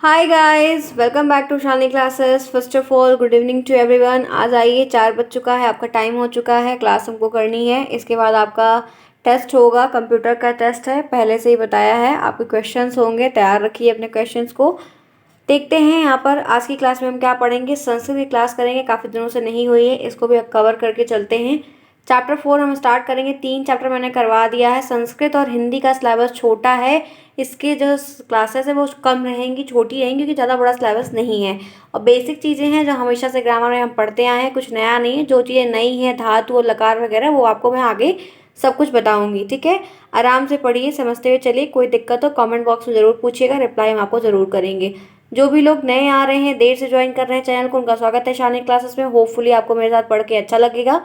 Hi guys, welcome back to Shalini classes. First of all good evening to everyone. आज आइए 4 बज चुका है, आपका टाइम हो चुका है, क्लास हमको करनी है। इसके बाद आपका टेस्ट होगा, कंप्यूटर का टेस्ट है, पहले से ही बताया है। आपके क्वेश्चंस होंगे, तैयार रखिए अपने क्वेश्चंस को। देखते हैं यहाँ पर आज की क्लास में हम क्या पढ़ेंगे। संस्कृत की क्लास करेंगे, काफ़ी दिनों से नहीं हुई है, इसको भी कवर करके चलते हैं। चैप्टर 4 हम स्टार्ट करेंगे। 3 चैप्टर मैंने करवा दिया है। संस्कृत और हिंदी का सिलेबस छोटा है, इसके जो क्लासेस है वो कम रहेंगी, छोटी रहेंगी, क्योंकि ज़्यादा बड़ा सिलेबस नहीं है। और बेसिक चीज़ें हैं जो हमेशा से ग्रामर में हम पढ़ते आए हैं, कुछ नया नहीं है। जो चीज़ें नई हैं, धातु और लकार वगैरह, वो आपको मैं आगे सब कुछ बताऊंगी। ठीक है, आराम से पढ़िए, समझते हुए चलिए। कोई दिक्कत हो कमेंट बॉक्स में ज़रूर पूछिएगा, रिप्लाई हम आपको ज़रूर करेंगे। जो भी लोग नए आ रहे हैं, देर से ज्वाइन कर रहे हैं चैनल को, उनका स्वागत है शालिनी क्लासेस में। होपफुली आपको मेरे साथ पढ़ के अच्छा लगेगा।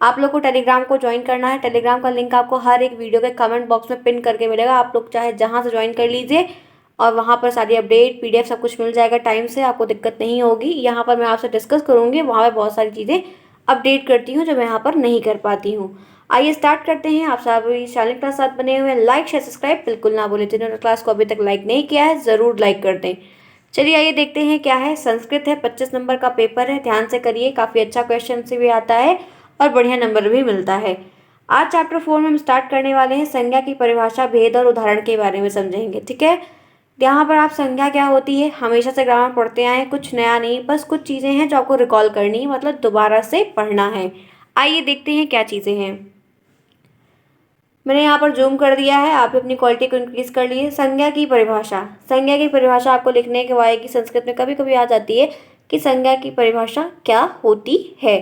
आप लोग को टेलीग्राम को ज्वाइन करना है। टेलीग्राम का लिंक आपको हर एक वीडियो के कमेंट बॉक्स में पिन करके मिलेगा। आप लोग चाहे जहां से ज्वाइन कर लीजिए, और वहां पर सारी अपडेट पीडीएफ सब कुछ मिल जाएगा टाइम से, आपको दिक्कत नहीं होगी। यहाँ पर मैं आपसे डिस्कस करूँगी, वहाँ पर बहुत सारी चीज़ें अपडेट करती हूँ जो मैं यहाँ पर नहीं कर पाती हूँ। आइए स्टार्ट करते हैं। आप सभी शालिनी क्लास साथ बने हुए हैं, लाइक शेयर सब्सक्राइब बिल्कुल ना भूलें। जिन्होंने क्लास को अभी तक लाइक नहीं किया है ज़रूर लाइक कर दें। चलिए आइए देखते हैं क्या है। संस्कृत है, 25 नंबर का पेपर है, ध्यान से करिए, काफ़ी अच्छा क्वेश्चन से भी आता है और बढ़िया नंबर भी मिलता है। आज चैप्टर 4 में हम स्टार्ट करने वाले हैं। संज्ञा की परिभाषा, भेद और उदाहरण के बारे में समझेंगे। ठीक है, यहाँ पर आप संज्ञा क्या होती है हमेशा से ग्रामर पढ़ते आए हैं, कुछ नया नहीं, बस कुछ चीज़ें हैं जो आपको रिकॉल करनी है, मतलब दोबारा से पढ़ना है। आइए देखते हैं क्या चीज़ें हैं। मैंने यहाँ पर जूम कर दिया है, आप अपनी क्वालिटी को इंक्रीज कर लिए। संज्ञा की परिभाषा, संज्ञा की परिभाषा आपको लिखने के बाद कि संस्कृत में कभी कभी आ जाती है कि संज्ञा की परिभाषा क्या होती है।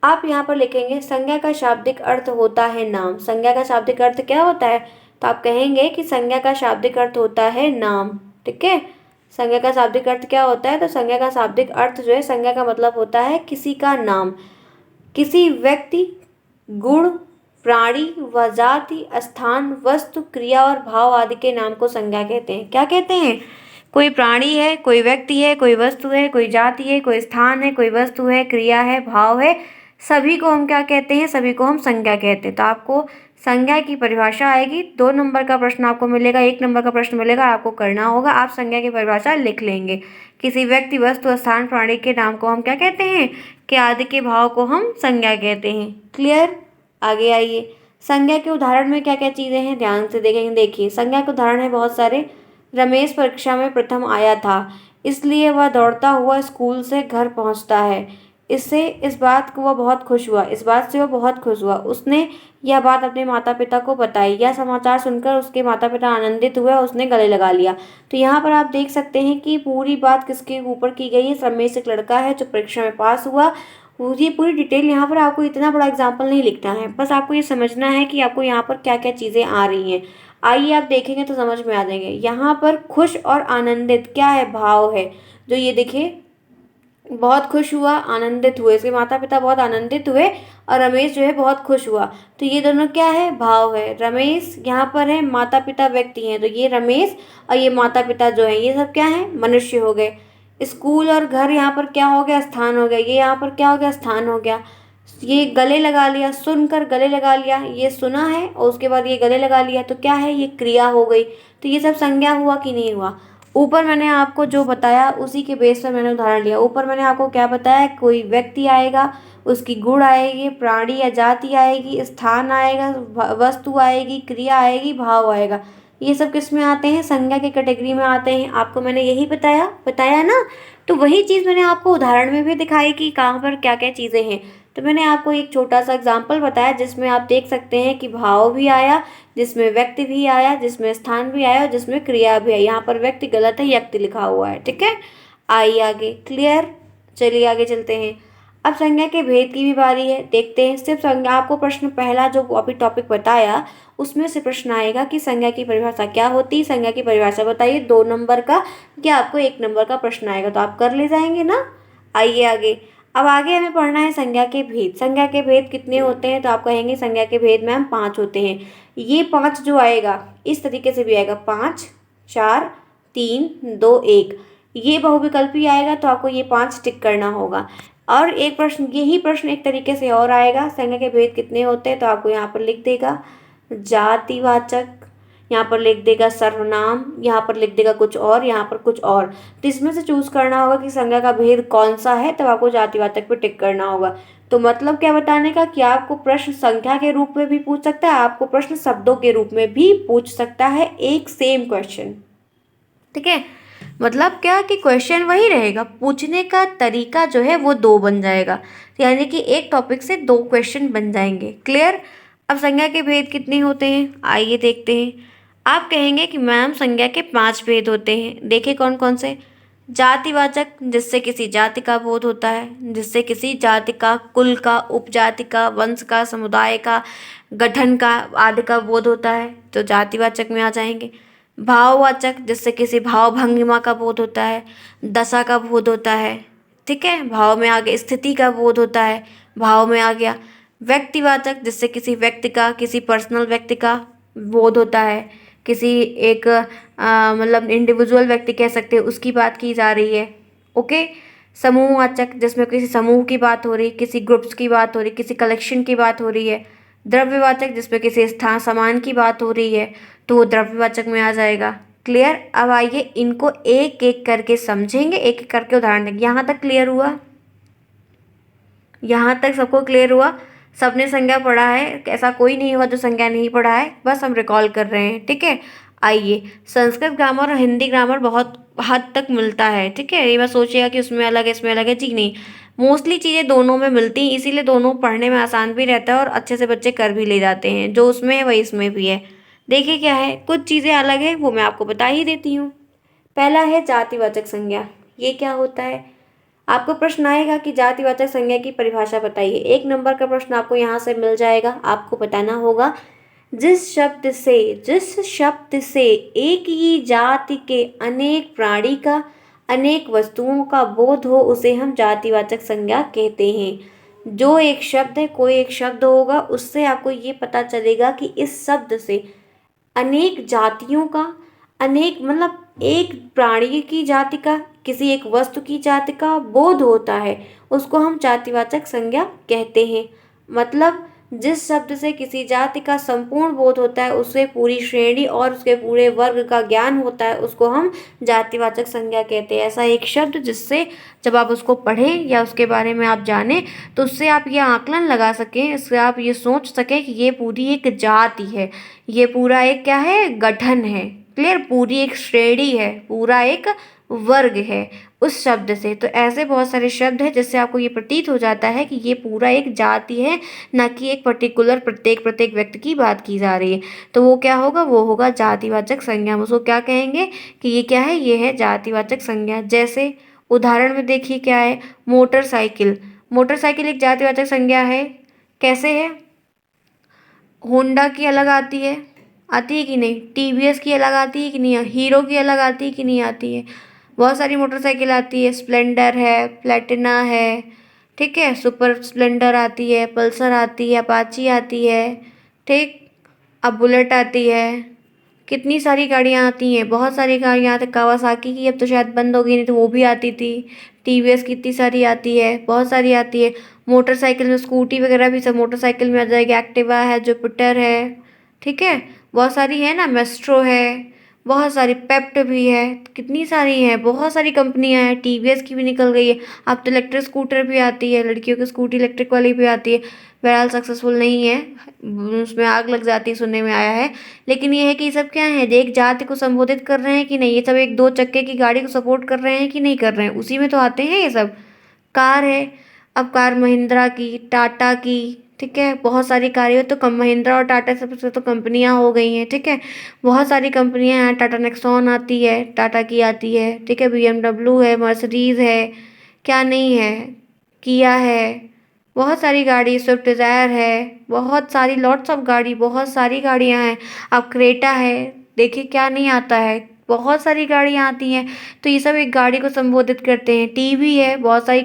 आप यहाँ पर लिखेंगे संज्ञा का शाब्दिक अर्थ होता है नाम। संज्ञा का शाब्दिक अर्थ क्या होता है, तो आप कहेंगे कि संज्ञा का शाब्दिक अर्थ होता है नाम। ठीक है, संज्ञा का शाब्दिक अर्थ क्या होता है, तो संज्ञा का शाब्दिक अर्थ जो है, संज्ञा का मतलब होता है किसी का नाम, किसी व्यक्ति, गुण, प्राणी व जाति, स्थान, वस्तु, क्रिया और भाव आदि के नाम को संज्ञा कहते हैं। क्या कहते हैं, कोई प्राणी है, कोई व्यक्ति है, कोई वस्तु है, कोई जाति है, कोई स्थान है, कोई वस्तु है, क्रिया है, भाव है, सभी को हम क्या कहते हैं, सभी को हम संज्ञा कहते हैं। तो आपको संज्ञा की परिभाषा आएगी, 2 नंबर का प्रश्न आपको मिलेगा, 1 नंबर का प्रश्न मिलेगा, आपको करना होगा, आप संज्ञा की परिभाषा लिख लेंगे। किसी व्यक्ति, वस्तु, स्थान, प्राणी के नाम को हम क्या कहते हैं, कि आदि के भाव को हम संज्ञा कहते हैं। क्लियर, आगे आइए। संज्ञा के उदाहरण में क्या क्या चीज़ें हैं, ध्यान से देखेंगे। देखिए, संज्ञा के उदाहरण है बहुत सारे। रमेश परीक्षा में प्रथम आया था, इसलिए वह दौड़ता हुआ स्कूल से घर पहुंचता है। इससे इस बात को वह बहुत खुश हुआ, इस बात से वह बहुत खुश हुआ। उसने यह बात अपने माता पिता को बताई। यह समाचार सुनकर उसके माता पिता आनंदित हुए और उसने गले लगा लिया। तो यहाँ पर आप देख सकते हैं कि पूरी बात किसके ऊपर की गई है। रमेश एक लड़का है जो परीक्षा में पास हुआ। ये पूरी डिटेल यहाँ पर, आपको इतना बड़ा एग्जाम्पल नहीं लिखना है, बस आपको ये समझना है कि आपको यहाँ पर क्या क्या चीज़ें आ रही हैं। आइए आप देखेंगे तो समझ में आ जाएंगे। यहाँ पर खुश और आनंदित क्या है, भाव है। जो ये देखिए, बहुत खुश हुआ, आनंदित हुए, इसके माता पिता बहुत आनंदित हुए और रमेश जो है बहुत खुश हुआ। तो ये दोनों क्या है, भाव है। रमेश यहाँ पर है, माता पिता व्यक्ति हैं, तो ये रमेश और ये माता पिता जो है, ये सब क्या है, मनुष्य हो गए। स्कूल और घर यहाँ पर क्या हो गया, स्थान हो गया। ये यहाँ पर क्या हो गया, स्थान हो गया। ये गले लगा लिया, सुनकर गले लगा लिया, ये सुना है और उसके बाद ये गले लगा लिया, तो क्या है, ये क्रिया हो गई। तो ये सब संज्ञा हुआ कि नहीं हुआ। ऊपर मैंने आपको जो बताया उसी के बेस पर मैंने उदाहरण लिया। ऊपर मैंने आपको क्या बताया, कोई व्यक्ति आएगा, उसकी गुण आएगी, प्राणी या जाति आएगी, स्थान आएगा, वस्तु आएगी, क्रिया आएगी, भाव आएगा। ये सब किस में आते हैं, संज्ञा के कैटेगरी में आते हैं। आपको मैंने यही बताया बताया ना। तो वही चीज़ मैंने आपको उदाहरण में भी दिखाई कि कहाँ पर क्या क्या चीज़ें हैं। तो मैंने आपको एक छोटा सा एग्जाम्पल बताया जिसमें आप देख सकते हैं कि भाव भी आया, जिसमें व्यक्ति भी आया, जिसमें स्थान भी आया और जिसमें क्रिया भी आई। यहाँ पर व्यक्ति गलत है, व्यक्ति लिखा हुआ है। ठीक है, आइए आगे। क्लियर, चलिए आगे चलते हैं। अब संज्ञा के भेद की भी बारी है, देखते हैं। सिर्फ संज्ञा, आपको प्रश्न पहला जो अभी टॉपिक बताया उसमें से प्रश्न आएगा कि संज्ञा की परिभाषा क्या होती है, संज्ञा की परिभाषा बताइए, 2 नंबर का या आपको 1 नंबर का प्रश्न आएगा, तो आप कर ले जाएंगे ना। आइए आगे। अब आगे हमें पढ़ना है संज्ञा के भेद। संज्ञा के भेद कितने होते हैं, तो आप कहेंगे संज्ञा के भेद मैम 5 होते हैं। ये 5 जो आएगा इस तरीके से भी आएगा, 5 4 3 2 1, ये बहुविकल्पी आएगा, तो आपको ये 5 टिक करना होगा। और एक प्रश्न, यही प्रश्न एक तरीके से और आएगा, संज्ञा के भेद कितने होते हैं, तो आपको यहाँ पर लिख देगा जातिवाचक, यहाँ पर लिख देगा सर्वनाम, यहाँ पर लिख देगा कुछ और, यहाँ पर कुछ और। तो इसमें से चूज करना होगा कि संज्ञा का भेद कौन सा है, तब आपको जातिवाचक पे टिक करना होगा। तो मतलब क्या बताने का कि आपको प्रश्न संख्या के रूप में भी पूछ सकता है, आपको प्रश्न शब्दों के रूप में भी पूछ सकता है, एक सेम क्वेश्चन। ठीक है, मतलब क्या कि क्वेश्चन वही रहेगा, पूछने का तरीका जो है वो दो बन जाएगा, यानी कि एक टॉपिक से दो क्वेश्चन बन जाएंगे। क्लियर। अब संज्ञा के भेद कितने होते हैं, आइए देखते हैं। आप कहेंगे कि मैम संज्ञा के 5 भेद होते हैं, देखिए कौन कौन से। जातिवाचक, जिससे किसी जाति का बोध होता है, जिससे किसी जाति का, कुल का, उपजाति का, वंश का, समुदाय का, गठन का आदि का बोध होता है, तो जातिवाचक में आ जाएंगे। भाववाचक, जिससे किसी भाव भंगिमा का बोध होता है, दशा का बोध होता है। ठीक है, भाव में आ गया, स्थिति का बोध होता है, भाव में आ गया। व्यक्तिवाचक, जिससे किसी व्यक्ति का, किसी पर्सनल व्यक्ति का बोध होता है, किसी एक मतलब इंडिविजुअल व्यक्ति कह सकते हैं, उसकी बात की जा रही है। ओके। समूहवाचक, जिसमें किसी समूह की बात हो रही, किसी ग्रुप्स की बात हो रही, किसी कलेक्शन की बात हो रही है। द्रव्यवाचक, जिसमें किसी स्थान सामान की बात हो रही है, तो वो द्रव्यवाचक में आ जाएगा। क्लियर। अब आइए इनको एक एक करके समझेंगे, एक एक करके उदाहरण देंगे। यहाँ तक क्लियर हुआ? यहाँ तक सबको क्लियर हुआ? सबने संज्ञा पढ़ा है? ऐसा कोई नहीं होगा जो संज्ञा नहीं पढ़ा है, बस हम रिकॉल कर रहे हैं। ठीक है। आइए, संस्कृत ग्रामर और हिंदी ग्रामर बहुत हद तक मिलता है। ठीक है, ये बात सोचिएगा कि उसमें अलग है इसमें अलग है, जी नहीं, मोस्टली चीज़ें दोनों में मिलती हैं, इसीलिए दोनों पढ़ने में आसान भी रहता है और अच्छे से बच्चे कर भी ले जाते हैं। जो उसमें है वही इसमें भी है। देखिए क्या है, कुछ चीज़ें अलग है वो मैं आपको बता ही देती हूँ। पहला है जातिवाचक संज्ञा। ये क्या होता है? आपको प्रश्न आएगा कि जातिवाचक संज्ञा की परिभाषा बताइए। 1 नंबर का प्रश्न आपको यहाँ से मिल जाएगा। आपको बताना होगा जिस शब्द से एक ही जाति के अनेक प्राणी का, अनेक वस्तुओं का बोध हो, उसे हम जातिवाचक संज्ञा कहते हैं। जो एक शब्द है, कोई एक शब्द होगा, उससे आपको ये पता चलेगा कि इस शब्द से अनेक जातियों का, अनेक मतलब एक प्राणी की जाति का, किसी एक वस्तु की जाति का बोध होता है, उसको हम जातिवाचक संज्ञा कहते हैं। मतलब जिस शब्द से किसी जाति का संपूर्ण बोध होता है, उससे पूरी श्रेणी और उसके पूरे वर्ग का ज्ञान होता है, उसको हम जातिवाचक संज्ञा कहते हैं। ऐसा एक शब्द जिससे जब आप उसको पढ़ें या उसके बारे में आप जानें, तो उससे आप ये आकलन लगा सकें, इससे आप ये सोच सकें कि ये पूरी एक जाति है, ये पूरा एक क्या है, गठन है। क्लियर। पूरी एक श्रेणी है, पूरा एक वर्ग है उस शब्द से। तो ऐसे बहुत सारे शब्द हैं जिससे आपको ये प्रतीत हो जाता है कि ये पूरा एक जाति है, ना कि एक पर्टिकुलर प्रत्येक व्यक्ति की बात की जा रही है। तो वो क्या होगा, वो होगा जातिवाचक संज्ञा। हम उसको क्या कहेंगे कि ये क्या है, ये है जातिवाचक संज्ञा। जैसे उदाहरण में देखिए क्या है, मोटरसाइकिल। मोटरसाइकिल एक जातिवाचक संज्ञा है। कैसे है? होंडा की अलग आती है कि नहीं? टीवीएस की अलग आती है कि नहीं? हीरो की अलग आती है कि नहीं आती है? बहुत सारी मोटरसाइकिल आती है, स्प्लेंडर है, प्लेटिना है, ठीक है, सुपर स्प्लेंडर आती है, पल्सर आती है, अपाची आती है, ठीक, अब बुलेट आती है। कितनी सारी गाड़ियाँ आती हैं, बहुत सारी गाड़ियाँ आती, कावासाकी की अब तो शायद बंद हो गई, नहीं तो वो भी आती थी। टीवीएस कितनी सारी आती है, बहुत सारी आती है। मोटरसाइकिल में स्कूटी वगैरह भी सब मोटरसाइकिल में आ जाएगी। एक्टिवा है, जुपिटर है, ठीक है, बहुत सारी है ना, मेस्ट्रो है, बहुत सारी, पेप्ट भी है, कितनी सारी है, बहुत सारी कंपनियां हैं। टीवीएस की भी निकल गई है। अब तो इलेक्ट्रिक स्कूटर भी आती है, लड़कियों की स्कूटी इलेक्ट्रिक वाली भी आती है। बहरहाल सक्सेसफुल नहीं है, उसमें आग लग जाती है, सुनने में आया है। लेकिन ये है कि ये सब क्या है, एक जाति को संबोधित कर रहे हैं कि नहीं, ये सब एक दो चक्के की गाड़ी को सपोर्ट कर रहे हैं कि नहीं कर रहे हैं, उसी में तो आते हैं ये सब। कार है, अब कार महिंद्रा की, टाटा की, ठीक है, बहुत सारी कारें हो, तो कम महिंद्रा और टाटा सबसे तो कंपनियां हो गई हैं। ठीक है, बहुत सारी कंपनियां हैं, टाटा नेक्सॉन आती है, टाटा की आती है, ठीक है, बीएमडब्ल्यू है, मर्सिडीज़ है, क्या नहीं है, किया है, बहुत सारी गाड़ी, स्विफ्ट डिज़ायर है, बहुत सारी, लॉट्स ऑफ गाड़ी, बहुत सारी गाड़ियां हैं। अब क्रेटा है, देखिए क्या नहीं आता है, बहुत सारी गाड़ियाँ आती हैं। तो ये सब एक गाड़ी को संबोधित करते हैं। टीवी है, बहुत सारी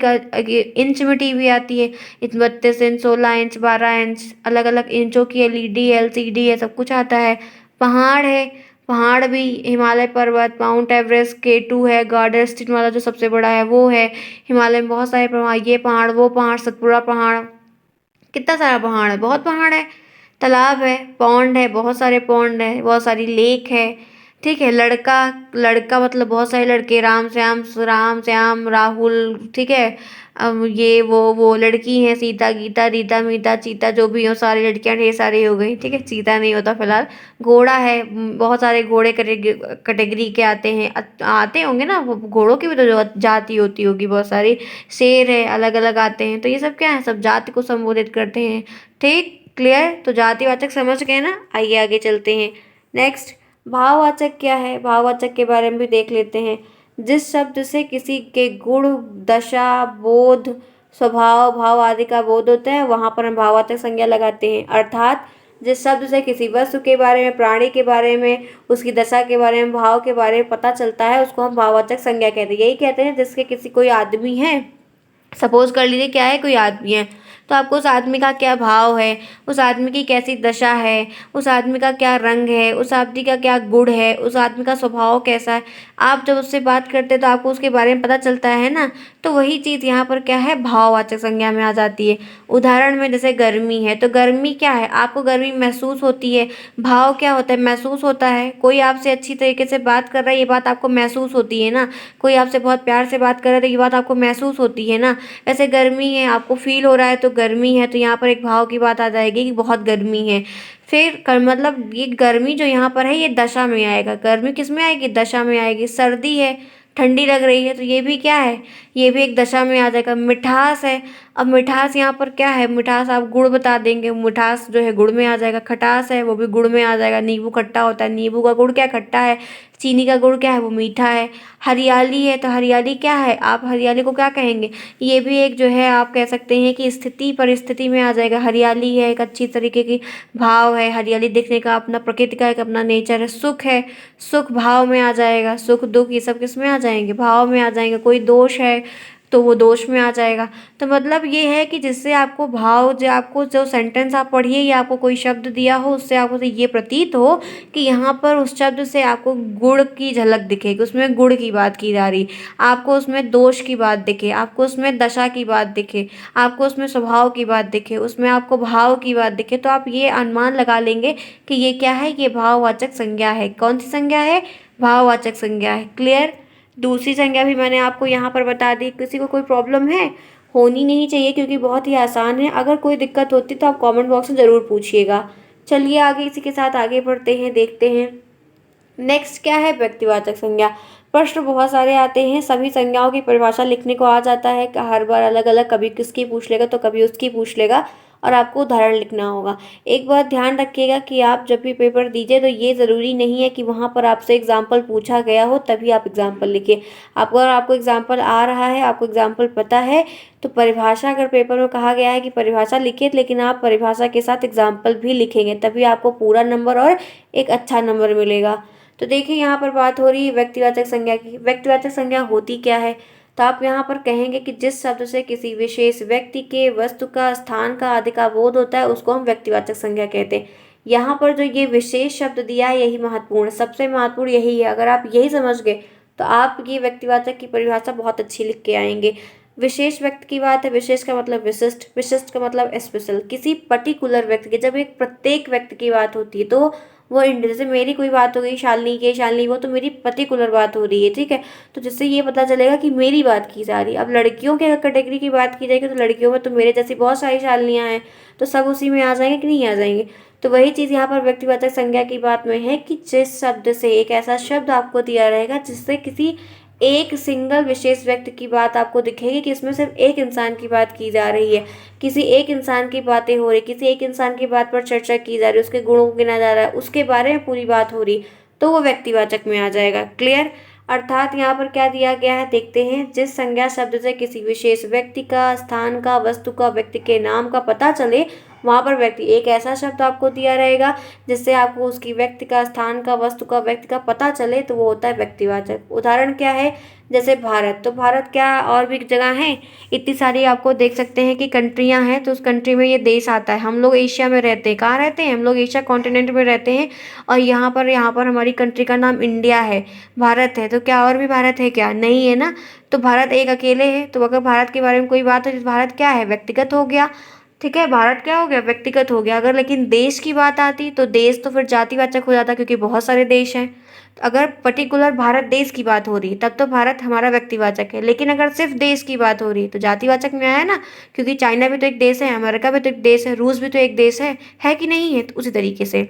इंच में टीवी आती है, 32 इंच, 16 इंच, 12 इंच, अलग अलग इंचों की एलईडी है, एलसीडी है, सब कुछ आता है। पहाड़ है, पहाड़ भी हिमालय पर्वत, माउंट एवरेस्ट, K2 है, गार्डर स्टीन वाला जो सबसे बड़ा है वो है। हिमालय में बहुत सारे पहाड़, ये पहाड़ वो पहाड़, सतपुड़ा पहाड़, कितना सारा पहाड़ है, बहुत पहाड़ है। तालाब है, पॉन्ड है, बहुत सारे पॉन्ड है, बहुत सारी लेक है। ठीक है। लड़का, लड़का मतलब बहुत सारे लड़के, राम श्याम राहुल। ठीक है। अब ये वो लड़की है, सीता गीता रीता मीता चीता, जो भी हो सारी लड़कियां ढेर सारी हो गई। ठीक है। चीता नहीं होता फिलहाल। घोड़ा है, बहुत सारे घोड़े कैटेगरी के आते हैं, आते होंगे ना, वो घोड़ों की भी तो जो जाति होती होगी बहुत सारी। शेर है, अलग अलग आते हैं। तो ये सब क्या है, सब जाति को संबोधित करते हैं। ठीक। क्लियर। तो जातिवाचक समझ गए ना। आइए आगे चलते हैं। नेक्स्ट, भाववाचक क्या है, भाववाचक के बारे में भी देख लेते हैं। जिस शब्द से किसी के गुण, दशा, बोध, स्वभाव, भाव आदि का बोध होता है वहां पर हम भाववाचक संज्ञा लगाते हैं। अर्थात जिस शब्द से किसी वस्तु के बारे में, प्राणी के बारे में, उसकी दशा के बारे में, भाव के बारे में पता चलता है उसको हम भाववाचक संज्ञा कहते हैं। यही कहते हैं जिसके किसी कोई आदमी है, सपोज कर लीजिए क्या है, कोई आदमी है, तो आपको उस आदमी का क्या भाव है, उस आदमी की कैसी दशा है, उस आदमी का क्या रंग है, उस आदमी का क्या गुण है, उस आदमी का स्वभाव कैसा है, आप जब उससे बात करते हैं तो आपको उसके बारे में पता चलता है ना। तो वही चीज़ यहाँ पर क्या है, भाववाचक संज्ञा में आ जाती है। उदाहरण में जैसे गर्मी है, तो गर्मी क्या है, आपको गर्मी महसूस होती है। भाव क्या होता है, महसूस होता है। कोई आपसे अच्छी तरीके से बात कर रहा है, ये बात आपको महसूस होती है ना। कोई आपसे बहुत प्यार से बात कर रहा है तो ये बात आपको महसूस होती है ना। ऐसे गर्मी है, आपको फील हो रहा है तो गर्मी है, तो यहाँ पर एक भाव की बात आ जाएगी कि बहुत गर्मी है। फिर मतलब ये गर्मी जो यहाँ पर है ये दशा में आएगा। गर्मी किस में आएगी, दशा में आएगी। सर्दी है, ठंडी लग रही है, तो ये भी क्या है, ये भी एक दशा में आ जाएगा। मिठास है, अब मिठास यहाँ पर क्या है, मिठास आप गुड़ बता देंगे, मिठास जो है गुड़ में आ जाएगा। खटास है, वो भी गुड़ में आ जाएगा। नींबू खट्टा होता है, नींबू का गुड़ क्या खट्टा है। चीनी का गुड़ क्या है, वो मीठा है। हरियाली है, तो हरियाली क्या है, आप हरियाली को क्या कहेंगे, ये भी एक जो है आप कह सकते हैं कि स्थिति परिस्थिति में आ जाएगा। हरियाली है, एक अच्छी तरीके की भाव है। हरियाली दिखने का अपना प्रकृति का एक अपना नेचर है। सुख है, सुख भाव में आ जाएगा। सुख दुख ये सब किस में आ जाएंगे, भाव में आ जाएंगे। कोई दोष है तो वो दोष में आ जाएगा। तो मतलब ये है कि जिससे आपको भाव, जो आपको जो सेंटेंस आप पढ़िए या आपको कोई शब्द दिया हो उससे आपको ये प्रतीत हो कि यहाँ पर उस शब्द से आपको गुण की झलक दिखेगी, उसमें गुण की बात की जा रही, आपको उसमें दोष की बात दिखे, आपको उसमें दशा की बात दिखे, आपको उसमें स्वभाव की बात दिखे, उसमें आपको भाव की बात दिखे, तो आप ये अनुमान लगा लेंगे कि ये क्या है, ये भाववाचक संज्ञा है। कौन सी संज्ञा है, भाववाचक संज्ञा है। क्लियर। दूसरी संज्ञा भी मैंने आपको यहाँ पर बता दी। किसी को कोई प्रॉब्लम है, होनी नहीं चाहिए क्योंकि बहुत ही आसान है। अगर कोई दिक्कत होती तो आप कमेंट बॉक्स में ज़रूर पूछिएगा। चलिए आगे इसी के साथ आगे बढ़ते हैं, देखते हैं नेक्स्ट क्या है, व्यक्तिवाचक संज्ञा। प्रश्न बहुत सारे आते हैं, सभी संज्ञाओं की परिभाषा लिखने को आ जाता है हर बार अलग अलग, कभी किसकी पूछ लेगा तो कभी उसकी पूछ लेगा और आपको उदाहरण लिखना होगा। एक बात ध्यान रखिएगा कि आप जब भी पेपर दीजिए तो ये ज़रूरी नहीं है कि वहाँ पर आपसे एग्जाम्पल पूछा गया हो तभी आप एग्जाम्पल लिखिए। आपको एग्जाम्पल आ रहा है, आपको एग्जाम्पल पता है, तो परिभाषा अगर पेपर में कहा गया है कि परिभाषा लिखिए, लेकिन आप परिभाषा के साथ एग्जाम्पल भी लिखेंगे तभी आपको पूरा नंबर और एक अच्छा नंबर मिलेगा। तो देखिए यहाँ पर बात हो रही है व्यक्तिवाचक संज्ञा की। व्यक्तिवाचक संज्ञा होती क्या है, तो आप यहाँ पर कहेंगे कि जिस शब्द से किसी विशेष व्यक्ति के, वस्तु का, स्थान का आदि का बोध होता है उसको हम व्यक्तिवाचक संज्ञा कहते हैं। यहाँ पर जो ये विशेष शब्द दिया है यही महत्वपूर्ण, सबसे महत्वपूर्ण यही है। अगर आप यही समझ गए तो आप ये व्यक्तिवाचक की परिभाषा बहुत अच्छी लिख के आएंगे। विशेष व्यक्ति की बात है, विशेष का मतलब विशिष्ट, विशिष्ट का मतलब स्पेशल, किसी पर्टिकुलर व्यक्ति की। जब एक प्रत्येक व्यक्ति की बात होती है तो वो जैसे मेरी कोई बात हो गई शालिनी की, शालिनी वो तो मेरी पर्टिकुलर बात हो रही है, ठीक है, तो जिससे ये पता चलेगा कि मेरी बात की जा रही है। अब लड़कियों के अगर कैटेगरी की बात की जाएगी तो लड़कियों में तो मेरे जैसी बहुत सारी शालिनियाँ हैं, तो सब उसी में आ जाएंगे कि नहीं आ जाएंगे। तो वही चीज़ यहाँ पर व्यक्तिवाचक संज्ञा की बात में है कि जिस शब्द से, एक ऐसा शब्द आपको दिया रहेगा जिससे किसी एक सिंगल विशेष व्यक्ति की बात आपको दिखेगी कि इसमें सिर्फ एक इंसान की बात की जा रही है, किसी एक इंसान की बातें हो रही, किसी एक इंसान की बात पर चर्चा की जा रही है, उसके गुणों को गिना जा रहा है, उसके बारे में पूरी बात हो रही, तो वो व्यक्तिवाचक में आ जाएगा। क्लियर। अर्थात यहाँ पर क्या दिया गया है, देखते हैं। जिस संज्ञा शब्द से किसी विशेष व्यक्ति का, स्थान का, वस्तु का, व्यक्ति के नाम का पता चले वहाँ पर व्यक्ति, एक ऐसा शब्द आपको दिया रहेगा जिससे आपको उसकी व्यक्ति का, स्थान का, वस्तु का, व्यक्ति का पता चले, तो वो होता है व्यक्तिवाचक। उदाहरण क्या है, जैसे भारत, तो भारत क्या और भी जगह है, इतनी सारी आपको देख सकते हैं कि कंट्रियां हैं, तो उस कंट्री में ये देश आता है। हम लोग एशिया में रहते हैं, कहाँ रहते हैं हम लोग, एशिया कॉन्टिनेंट में रहते हैं, और यहाँ पर हमारी कंट्री का नाम इंडिया है, भारत है। तो क्या और भी भारत है क्या, नहीं है ना। तो भारत एक अकेले है। तो अगर भारत के बारे में कोई बात हो तो भारत क्या है, व्यक्तिगत हो गया। ठीक है, भारत क्या हो गया, व्यक्तिगत हो गया। अगर लेकिन देश की बात आती तो देश तो फिर जातिवाचक हो जाता, क्योंकि बहुत सारे देश हैं। तो अगर पर्टिकुलर भारत देश की बात हो रही है तब तो भारत हमारा व्यक्तिवाचक है, लेकिन अगर सिर्फ देश की बात हो रही है तो जातिवाचक में आया ना, क्योंकि चाइना भी तो एक देश है, अमेरिका भी तो एक देश है, रूस भी तो एक देश है कि नहीं है? तो उसी तरीके से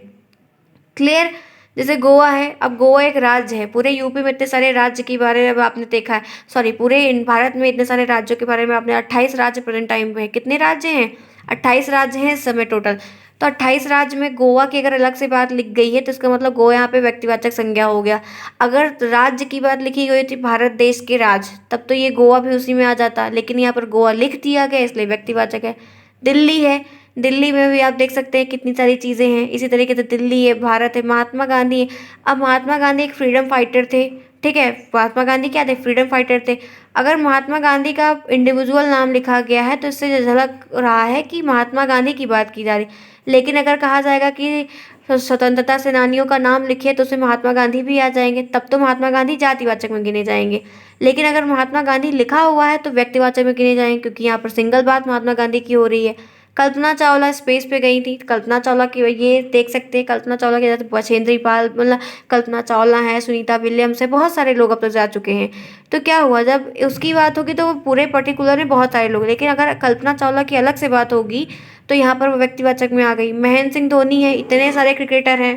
क्लियर। जैसे गोवा है, अब गोवा एक राज्य है, पूरे यूपी में इतने सारे राज्य के बारे में अब आपने देखा है, सॉरी पूरे भारत में इतने सारे राज्यों के बारे में आपने, 28 राज्य प्रेजेंट टाइम पे है। कितने राज्य हैं? 28 राज्य हैं इस समय टोटल। तो 28 राज्य में गोवा की अगर अलग से बात लिख गई है तो इसका मतलब गोवा यहाँ पे व्यक्तिवाचक संज्ञा हो गया। अगर राज्य की बात लिखी गई थी, भारत देश के राज्य, तब तो ये गोवा भी उसी में आ जाता, लेकिन यहाँ पर गोवा लिख दिया गया इसलिए व्यक्तिवाचक है। दिल्ली है, दिल्ली में भी आप देख सकते हैं कितनी सारी चीज़ें हैं। इसी तरीके से दिल्ली है, भारत है, महात्मा गांधी है। अब महात्मा गांधी एक फ्रीडम फाइटर थे, ठीक है, महात्मा गांधी क्या थे, फ्रीडम फाइटर थे। अगर महात्मा गांधी का इंडिविजुअल नाम लिखा गया है तो इससे झलक रहा है कि महात्मा गांधी की बात की जा रही। लेकिन अगर कहा जाएगा कि स्वतंत्रता सेनानियों का नाम लिखे तो उसमें महात्मा गांधी भी आ जाएंगे, तब तो महात्मा गांधी जातिवाचक में गिने जाएंगे। लेकिन अगर महात्मा गांधी लिखा हुआ है तो व्यक्तिवाचक में गिने जाएंगे, क्योंकि यहाँ पर सिंगल बात महात्मा गांधी की हो रही है। कल्पना चावला स्पेस पे गई थी, कल्पना चावला की ये देख सकते हैं, कल्पना चावला के जैसे बछेंद्री पाल, मतलब कल्पना चावला है, सुनीता विलियम्स है, बहुत सारे लोग अब तक जा चुके हैं। तो क्या हुआ, जब उसकी बात होगी तो वो पूरे पर्टिकुलर में बहुत सारे लोग, लेकिन अगर कल्पना चावला की अलग से बात होगी तो यहाँ पर वो व्यक्तिवाचक में आ गई। महेंद्र सिंह धोनी है, इतने सारे क्रिकेटर हैं,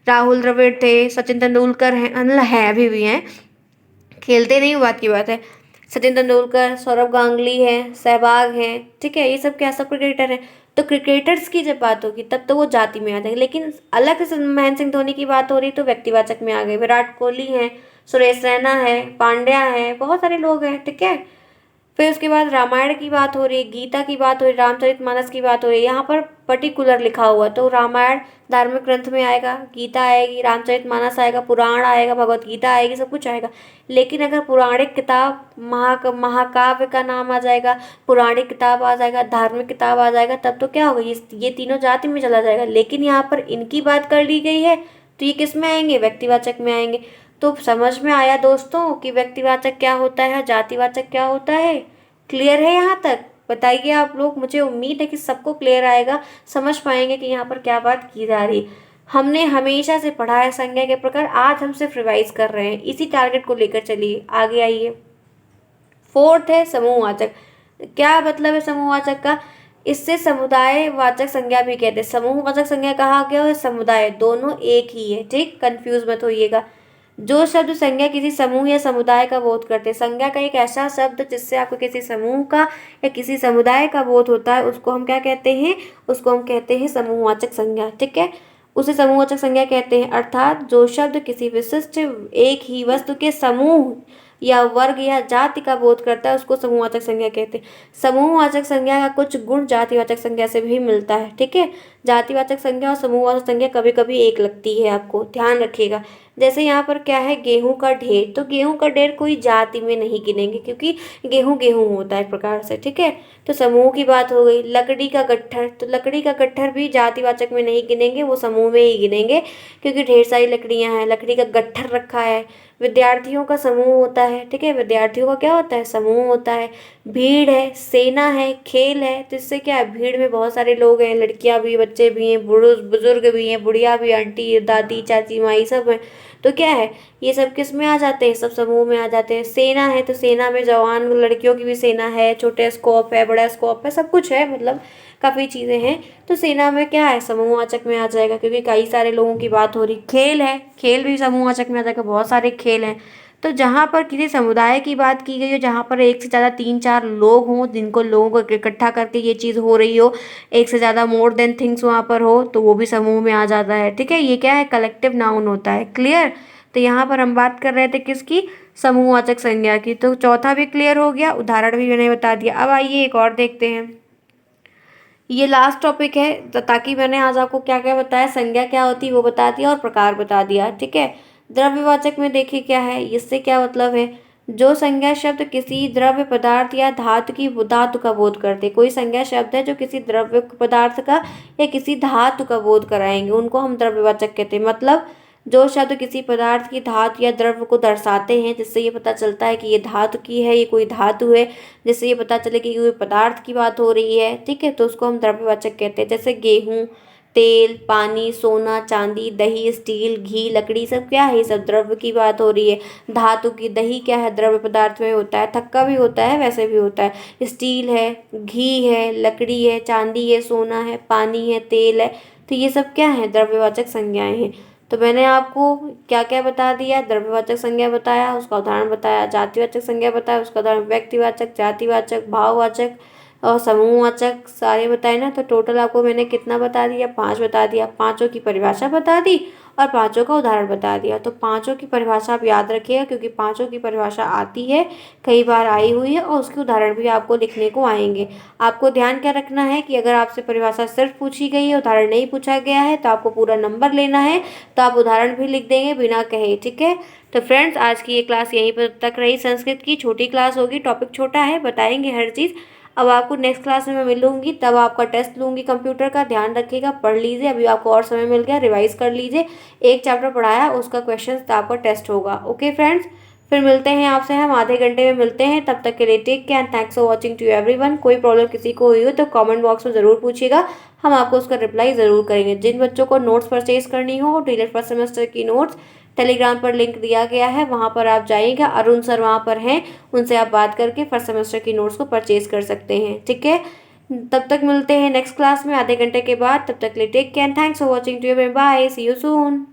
राहुल द्रविड़ थे, सचिन तेंदुलकर हैं, मतलब हैं अभी भी हैं, खेलते नहीं, वो बात की बात है। सचिन तेंदुलकर, सौरव गांगुली है, सहवाग है, ठीक है, ये सब क्या, सब क्रिकेटर हैं। तो क्रिकेटर्स की जब बात होगी तब तो वो जाति में आ जाएंगे, लेकिन अलग से महेंद्र सिंह धोनी की बात हो रही तो व्यक्तिवाचक में आ गए। विराट कोहली है, सुरेश रैना है, पांड्या है, बहुत सारे लोग हैं, ठीक है। फिर उसके बाद रामायण की बात हो रही है, गीता की बात हो रही है, रामचरितमानस की बात हो रही है। यहाँ पर पर्टिकुलर लिखा हुआ तो रामायण धार्मिक ग्रंथ में आएगा, गीता आएगी, रामचरितमानस आएगा, पुराण आएगा, भगवत गीता आएगी, सब कुछ आएगा। लेकिन अगर पौराणिक किताब, महाकाव्य का नाम आ जाएगा, पौराणिक किताब आ जाएगा, धार्मिक किताब आ जाएगा, तब तो क्या होगा, ये तीनों जाति में चला जाएगा। लेकिन यहाँ पर इनकी बात कर ली गई है तो ये किस में आएंगे, व्यक्तिवाचक में आएंगे। तो समझ में आया दोस्तों कि व्यक्तिवाचक क्या होता है, जातिवाचक क्या होता है? क्लियर है यहाँ तक? बताइए आप लोग, मुझे उम्मीद है कि सबको क्लियर आएगा, समझ पाएंगे कि यहाँ पर क्या बात की जा रही। हमने हमेशा से पढ़ा है संज्ञा के प्रकार, आज हम सिर्फ रिवाइज कर रहे हैं, इसी टारगेट को लेकर चलिए आगे आइए। फोर्थ है समूहवाचक। क्या मतलब है समूहवाचक का? इससे समुदाय वाचक संज्ञा भी कहते हैं। समूहवाचक संज्ञा कहा गया है, समुदाय, दोनों एक ही है, ठीक, कंफ्यूज मत होइएगा। जो शब्द संज्ञा किसी समूह या समुदाय का बोध करते हैं, संज्ञा का एक ऐसा शब्द जिससे आपको किसी समूह का या किसी समुदाय का बोध होता है, उसको हम क्या कहते हैं, उसको हम कहते हैं समूहवाचक संज्ञा, ठीक है, उसे समूहवाचक संज्ञा कहते हैं। अर्थात जो शब्द किसी विशिष्ट एक ही वस्तु के समूह या वर्ग या जाति का बोध करता है उसको समूहवाचक संज्ञा कहते हैं। समूहवाचक संज्ञा का कुछ गुण जातिवाचक संज्ञा से भी मिलता है, ठीक है। जातिवाचक संज्ञा और समूहवाचक संज्ञा कभी कभी एक लगती है, आपको ध्यान रखिएगा। जैसे यहाँ पर क्या है, गेहूं का ढेर, तो गेहूं का ढेर कोई जाति में नहीं गिनेंगे, क्योंकि गेहूं गेहूं होता है एक प्रकार से, ठीक है। तो समूह की बात हो गई। लकड़ी का गट्ठर, तो लकड़ी का गट्ठर भी जातिवाचक में नहीं गिनेंगे, वो समूह में ही गिनेंगे, क्योंकि ढेर सारी लकड़ियां हैं, लकड़ी का गट्ठर रखा है। विद्यार्थियों का समूह होता है, ठीक है, विद्यार्थियों का क्या होता है, समूह होता है। भीड़ है, सेना है, खेल है, तो इससे क्या है, भीड़ में बहुत सारे लोग हैं, लड़कियां भी, बच्चे भी हैं, बुजुर्ग भी हैं, बुढ़िया भी, आंटी, दादी, चाची, माई, सब हैं। तो क्या है, ये सब किस में आ जाते हैं, सब समूह में आ जाते हैं। सेना है, तो सेना में जवान लड़कियों की भी सेना है, छोटे स्कोप है, बड़ा स्कोप है, सब कुछ है, मतलब काफ़ी चीज़ें हैं। तो सेना में क्या है, समूहवाचक में आ जाएगा, क्योंकि कई सारे लोगों की बात हो रही। खेल है, खेल भी समूहवाचक में आ जाएगा, बहुत सारे खेल हैं। तो जहाँ पर किसी समुदाय की बात की गई हो, जहाँ पर एक से ज़्यादा 3-4 लोग हों, जिनको लोगों को इकट्ठा करके ये चीज़ हो रही हो, एक से ज़्यादा मोर देन थिंग्स वहाँ पर हो, तो वो भी समूह में आ जाता है, ठीक है। ये क्या है, कलेक्टिव नाउन होता है, क्लियर। तो यहाँ पर हम बात कर रहे थे किसकी, समूहवाचक संज्ञा की। तो चौथा भी क्लियर हो गया, उदाहरण भी मैंने बता दिया। अब आइए एक और देखते हैं, ये लास्ट टॉपिक है, तो ताकि मैंने आज आपको क्या क्या बताया, संज्ञा क्या होती है वो बता दिया और प्रकार बता दिया, ठीक है। द्रव्यवाचक में देखिए क्या है, इससे क्या मतलब है, जो संज्ञा शब्द किसी द्रव्य पदार्थ या धातु का बोध करते, कोई संज्ञा शब्द है जो किसी द्रव्य पदार्थ का या किसी धातु का बोध कराएंगे, उनको हम द्रव्यवाचक कहते हैं। मतलब जो शब्द किसी पदार्थ की धातु या द्रव्य को दर्शाते हैं, जिससे ये पता चलता है कि ये धातु की है, ये कोई धातु है, जिससे ये पता चले कि कोई पदार्थ की बात हो रही है, ठीक है, तो उसको हम द्रव्यवाचक कहते हैं। जैसे गेहूँ, तेल, पानी, सोना, चांदी, दही, स्टील, घी, लकड़ी, सब क्या है, ये सब द्रव्य की बात हो रही है। धातु की, दही क्या है, द्रव्य पदार्थ में होता है, थक्का भी होता है, वैसे भी होता है। स्टील है, घी है, लकड़ी है, चांदी है, सोना है, पानी है, तेल है, तो ये सब क्या है, द्रव्यवाचक संज्ञाएं हैं। तो मैंने आपको क्या क्या बता दिया, द्रव्यवाचक संज्ञा बताया, उसका उदाहरण बताया, जातिवाचक संज्ञा बताया, उसका उदाहरण व्यक्तिवाचक, जातिवाचक, भाववाचक और समूहवाचक सारे बताए ना। तो टोटल आपको मैंने कितना बता दिया, 5 बता दिया। पांचों की परिभाषा बता दी और पांचों का उदाहरण बता दिया। तो पांचों की परिभाषा आप याद रखिएगा, क्योंकि पांचों की परिभाषा आती है, कई बार आई हुई है, और उसके उदाहरण भी आपको लिखने को आएंगे। आपको ध्यान क्या रखना है कि अगर आपसे परिभाषा सिर्फ पूछी गई है, उदाहरण नहीं पूछा गया है, तो आपको पूरा नंबर लेना है, तो आप उदाहरण भी लिख देंगे बिना कहे, ठीक है। तो फ्रेंड्स, आज की ये क्लास यहीं पर तक रही। संस्कृत की छोटी क्लास होगी, टॉपिक छोटा है, बताएंगे हर चीज़। अब आपको नेक्स्ट क्लास में मैं मिलूंगी, तब आपका टेस्ट लूंगी कंप्यूटर का। ध्यान रखिएगा, पढ़ लीजिए, अभी आपको और समय मिल गया, रिवाइज कर लीजिए। एक चैप्टर पढ़ाया, उसका क्वेश्चन आपका टेस्ट होगा। ओके फ्रेंड्स, फिर मिलते हैं आपसे, हम आधे घंटे में मिलते हैं। तब तक के लिए take care and thanks for watching to everyone. कोई प्रॉब्लम किसी को हुई हो तो कमेंट बॉक्स में ज़रूर पूछिएगा, हम आपको उसका रिप्लाई ज़रूर करेंगे। जिन बच्चों को नोट्स परचेज करनी हो, डीलर फर्स्ट सेमेस्टर की नोट्स, टेलीग्राम पर लिंक दिया गया है, वहाँ पर आप जाइएगा, अरुण सर वहाँ पर हैं, उनसे आप बात करके फर्स्ट सेमेस्टर की नोट्स को परचेज कर सकते हैं, ठीक है। तब तक मिलते हैं नेक्स्ट क्लास में आधे घंटे के बाद। तब तक के लिए take care, thanks for watching too, bye, see you soon.